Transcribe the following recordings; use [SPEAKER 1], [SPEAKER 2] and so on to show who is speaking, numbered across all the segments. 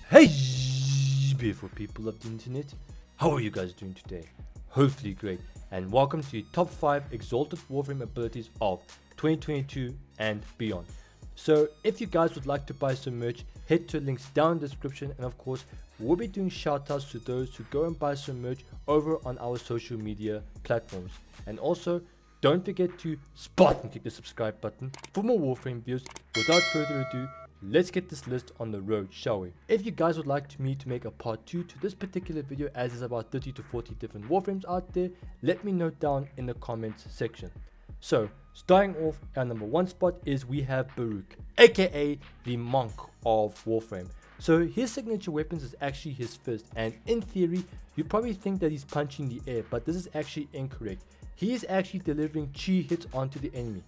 [SPEAKER 1] Hey, beautiful people of the internet, how are you guys doing today? Hopefully great, and welcome to the top 5 Exalted Warframe abilities of 2022 and beyond. So if you guys would like to buy some merch, head to the links down in the description, and of course we'll be doing shoutouts to those who go and buy some merch over on our social media platforms. And also don't forget to spot and click the subscribe button for more Warframe videos. Without further ado, let's get this list on the road, shall we? If you guys would like me to make a part 2 to this particular video, as there's about 30 to 40 different Warframes out there, let me know down in the comments section. So starting off, our number 1 spot is we have Baruch, aka the monk of Warframe. So his signature weapons is actually his fist, and in theory you probably think that he's punching the air, but this is actually incorrect. He is actually delivering chi hits onto the enemy.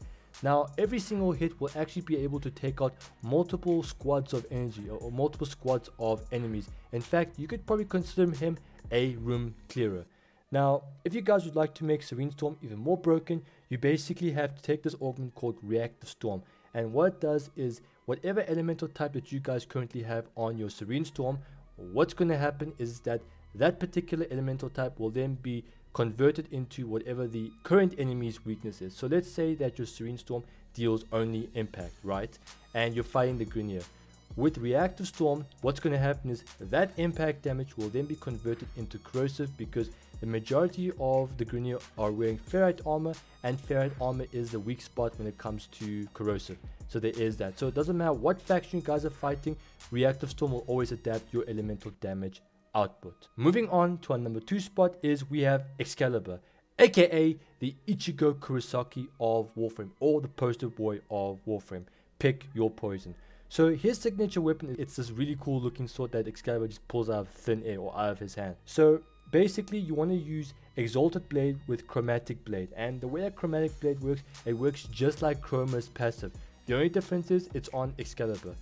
[SPEAKER 1] Now every single hit will actually be able to take out multiple squads of energy or multiple squads of enemies. In fact, you could probably consider him a room clearer. Now if you guys would like to make Serene Storm even more broken, you basically have to take this augment called Reactive Storm, and what it does is whatever elemental type that you guys currently have on your Serene Storm, what's going to happen is that that particular elemental type will then be converted into whatever the current enemy's weakness is. So let's say that your Serene Storm deals only impact, right? And you're fighting the Grineer. With Reactive Storm, what's going to happen is that impact damage will then be converted into corrosive, because the majority of the Grineer are wearing ferrite armor, and ferrite armor is the weak spot when it comes to corrosive. So there is that. So it doesn't matter what faction you guys are fighting, Reactive Storm will always adapt your elemental damage output. Moving on to our number 2 spot is we have Excalibur, aka the Ichigo Kurosaki of Warframe, or the poster boy of Warframe. Pick your poison. So his signature weapon, it's this really cool looking sword that Excalibur just pulls out of thin air or out of his hand. So basically you want to use Exalted Blade with Chromatic Blade, and the way that Chromatic Blade works, it works just like Chroma's passive. The only difference is it's on Excalibur.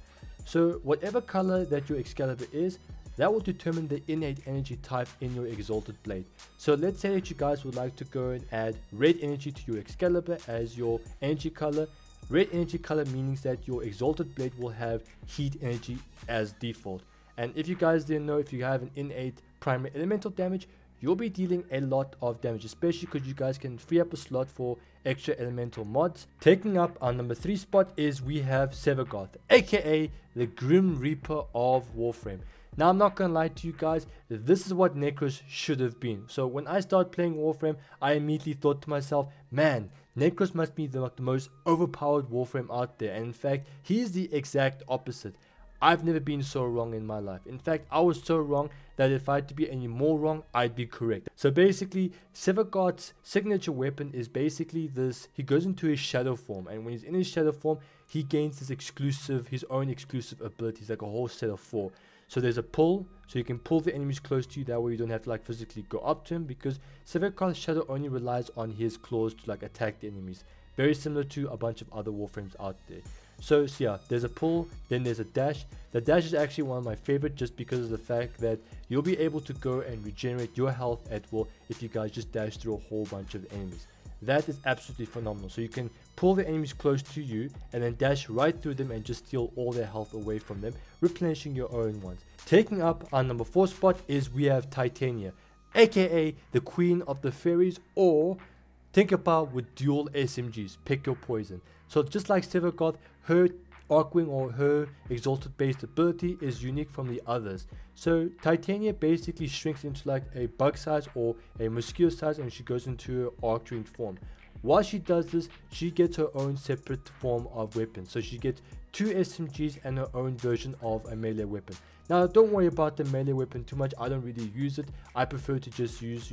[SPEAKER 1] So whatever color that your Excalibur is, that will determine the innate energy type in your Exalted Blade. So let's say that you guys would like to go and add red energy to your Excalibur as your energy color. Red energy color means that your Exalted Blade will have heat energy as default. And if you guys didn't know, if you have an innate primary elemental damage, you'll be dealing a lot of damage, especially because you guys can free up a slot for extra elemental mods. Taking up our number 3 spot is we have Sevagoth, aka the Grim Reaper of Warframe. Now I'm not gonna lie to you guys, this is what Necros should have been. So when I started playing Warframe, I immediately thought to myself, man, Necros must be the most overpowered Warframe out there. And in fact, he's the exact opposite. I've never been so wrong in my life. In fact, I was so wrong that if I had to be any more wrong, I'd be correct. So basically, Sevagoth's signature weapon is basically this: he goes into his shadow form, and when he's in his shadow form, he gains his own exclusive abilities, like a whole set of 4. So there's a pull, so you can pull the enemies close to you, that way you don't have to like physically go up to him, because Sevagoth's shadow only relies on his claws to like attack the enemies, very similar to a bunch of other Warframes out there. So yeah, there's a pull, then there's a dash. The dash is actually one of my favorite, just because of the fact that you'll be able to go and regenerate your health at will if you guys just dash through a whole bunch of enemies. That is absolutely phenomenal. So you can pull the enemies close to you and then dash right through them and just steal all their health away from them, replenishing your own ones. Taking up our number 4 spot is we have Titania, aka the Queen of the Fairies, or Tinkerbell with dual SMGs. Pick your poison. So just like Sevagoth, her Arcwing or her Exalted based ability is unique from the others. So Titania basically shrinks into like a bug size or a mosquito size, and she goes into her Arcwing form. While she does this, she gets her own separate form of weapon. So she gets 2 SMGs and her own version of a melee weapon. Now don't worry about the melee weapon too much, I don't really use it. I prefer to just use,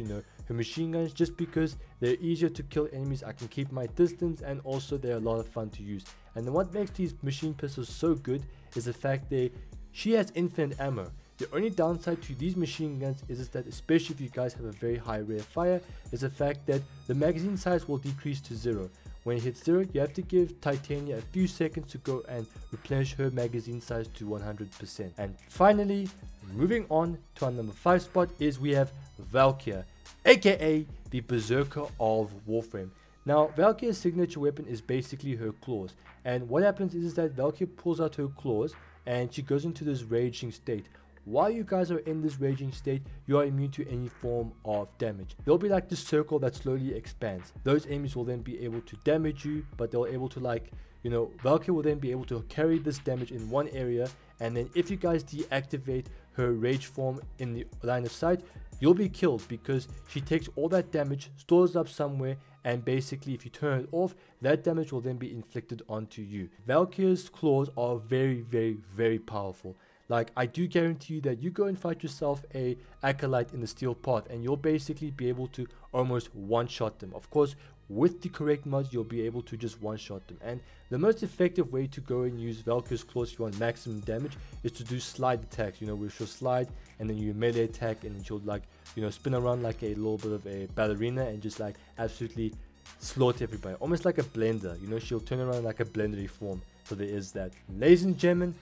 [SPEAKER 1] her machine guns, just because they're easier to kill enemies. I can keep my distance, and also they're a lot of fun to use. And then what makes these machine pistols so good is the fact that she has infinite ammo. The only downside to these machine guns is that, especially if you guys have a very high rate of fire, is the fact that the magazine size will decrease to 0. When it hits 0, you have to give Titania a few seconds to go and replenish her magazine size to 100%. And finally, moving on to our number 5 spot is we have Valkyrie, aka the Berserker of Warframe. Now Valkyrie's signature weapon is basically her claws, and what happens is that Valkyrie pulls out her claws and she goes into this raging state. while you guys are in this raging state, you are immune to any form of damage. There'll be like this circle that slowly expands. Those enemies will then be able to damage you, but they'll able to like, you know, Valkyrie will then be able to carry this damage in one area, and then if you guys deactivate her rage form in the line of sight, you'll be killed because she takes all that damage, stores it up somewhere, and basically if you turn it off, that damage will then be inflicted onto you. Valkyrie's claws are very powerful. Like, I do guarantee you that you go and fight yourself a acolyte in the steel path and you'll basically be able to almost one-shot them. Of course, with the correct mods, you'll be able to just one-shot them. And the most effective way to go and use Valkyrie's claws if you want maximum damage is to do slide attacks, you know, where she'll slide and then you melee attack and then she'll like, you know, spin around like a little bit of a ballerina and just like absolutely slaughter everybody. Almost like a blender, you know, she'll turn around like a blendery form. So there is that. Ladies and gentlemen,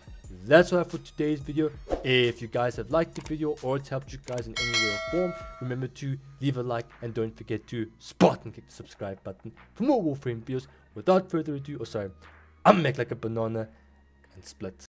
[SPEAKER 1] that's all for today's video. If you guys have liked the video or it's helped you guys in any way or form, remember to leave a like and don't forget to spot and click the subscribe button for more Warframe videos. Without further ado, I'm gonna make like a banana and split.